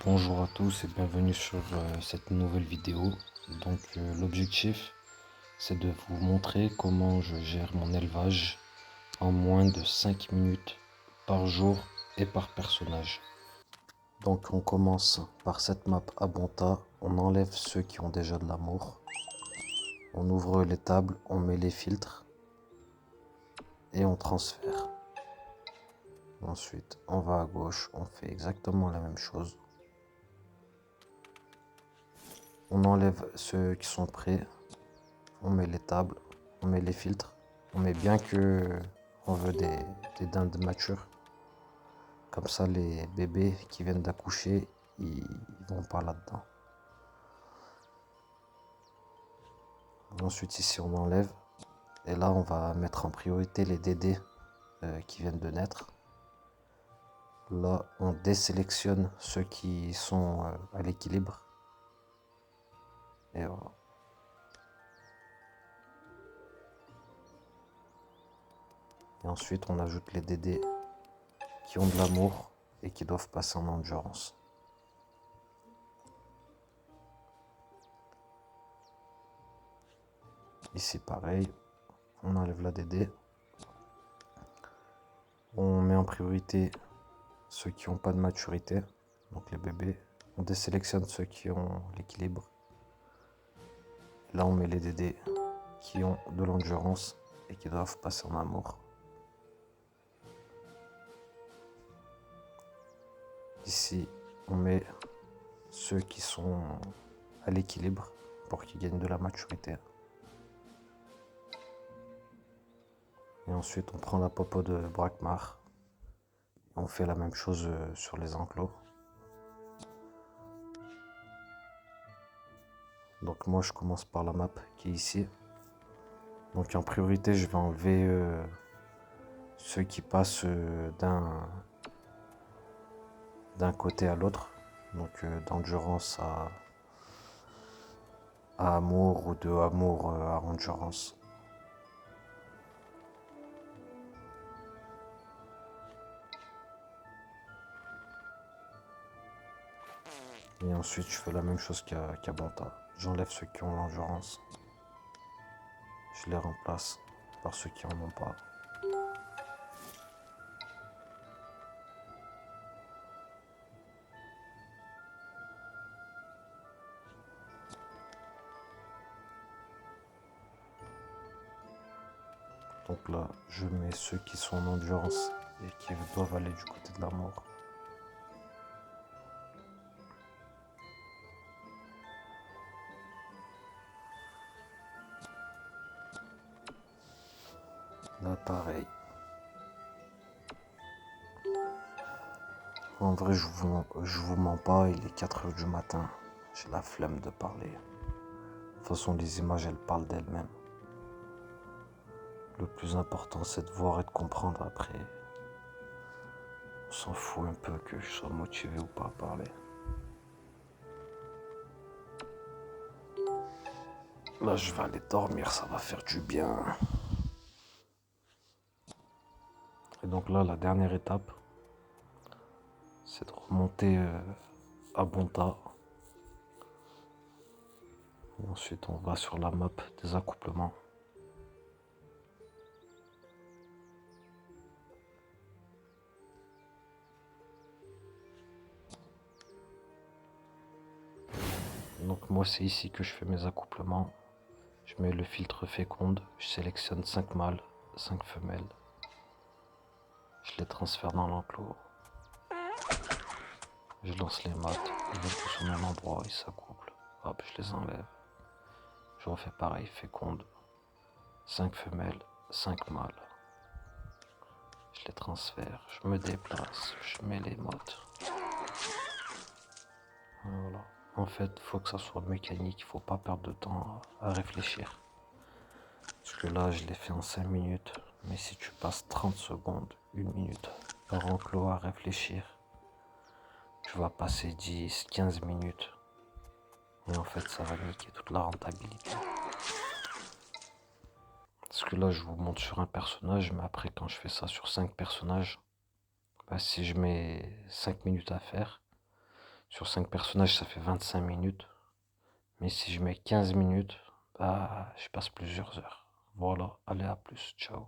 Bonjour à tous et bienvenue sur cette nouvelle vidéo. L'objectif c'est de vous montrer comment je gère mon élevage en moins de 5 minutes par jour et par personnage. Donc on commence par cette map à bon tas, on enlève ceux qui ont déjà de l'amour, on ouvre les tables, on met les filtres et on transfère. Ensuite on va à gauche, on fait exactement la même chose. On enlève ceux qui sont prêts. On met les tables, on met les filtres. On met bien que on veut des dindes matures. Comme ça, les bébés qui viennent d'accoucher, ils vont pas là-dedans. Ensuite, ici, on enlève. Et là, on va mettre en priorité les Dédés qui viennent de naître. Là, on désélectionne ceux qui sont à l'équilibre. Et voilà. Et ensuite, on ajoute les Dédés qui ont de l'amour et qui doivent passer en endurance. Ici, pareil, on enlève la Dédé. On met en priorité ceux qui n'ont pas de maturité, donc les bébés. On désélectionne ceux qui ont l'équilibre. Là, on met les Dédés qui ont de l'endurance et qui doivent passer en amour. Ici, on met ceux qui sont à l'équilibre pour qu'ils gagnent de la maturité. Et ensuite, on prend la popo de Brakmar. On fait la même chose sur les enclos. Donc moi, je commence par la map qui est ici. Donc en priorité, je vais enlever ceux qui passent d'un côté à l'autre. Donc d'endurance à amour ou de amour à endurance. Et ensuite, je fais la même chose qu'à Bonta. J'enlève ceux qui ont l'endurance. Je les remplace par ceux qui en ont pas. Donc là, je mets ceux qui sont en endurance et qui doivent aller du côté de l'amour. Là, pareil. En vrai, je vous mens pas, il est 4 heures du matin. J'ai la flemme de parler. De toute façon, les images, elles parlent d'elles-mêmes. Le plus important, c'est de voir et de comprendre après. On s'en fout un peu que je sois motivé ou pas à parler. Là, je vais aller dormir, ça va faire du bien. Et donc là, la dernière étape, c'est de remonter à Bonta. Et ensuite, on va sur la map des accouplements. Donc moi, c'est ici que je fais mes accouplements. Je mets le filtre féconde, je sélectionne 5 mâles, 5 femelles. Je les transfère dans l'enclos. Je lance les maths, ils vont tous au même endroit, ils s'accouplent. Hop, je les enlève. Je refais pareil, féconde. 5 femelles, 5 mâles. Je les transfère, je me déplace, je mets les mottes. Voilà. En fait, il faut que ça soit mécanique, il ne faut pas perdre de temps à réfléchir. Parce que là, je l'ai fait en 5 minutes. Mais si tu passes 30 secondes, 1 minute par enclos à réfléchir, tu vas passer 10, 15 minutes. Et en fait, ça va niquer toute la rentabilité. Parce que là, je vous montre sur un personnage, mais après, quand je fais ça sur 5 personnages, bah, si je mets 5 minutes à faire, Sur 5 personnages, ça fait 25 minutes. Mais si je mets 15 minutes, bah, je passe plusieurs heures. Voilà, allez, à plus, ciao.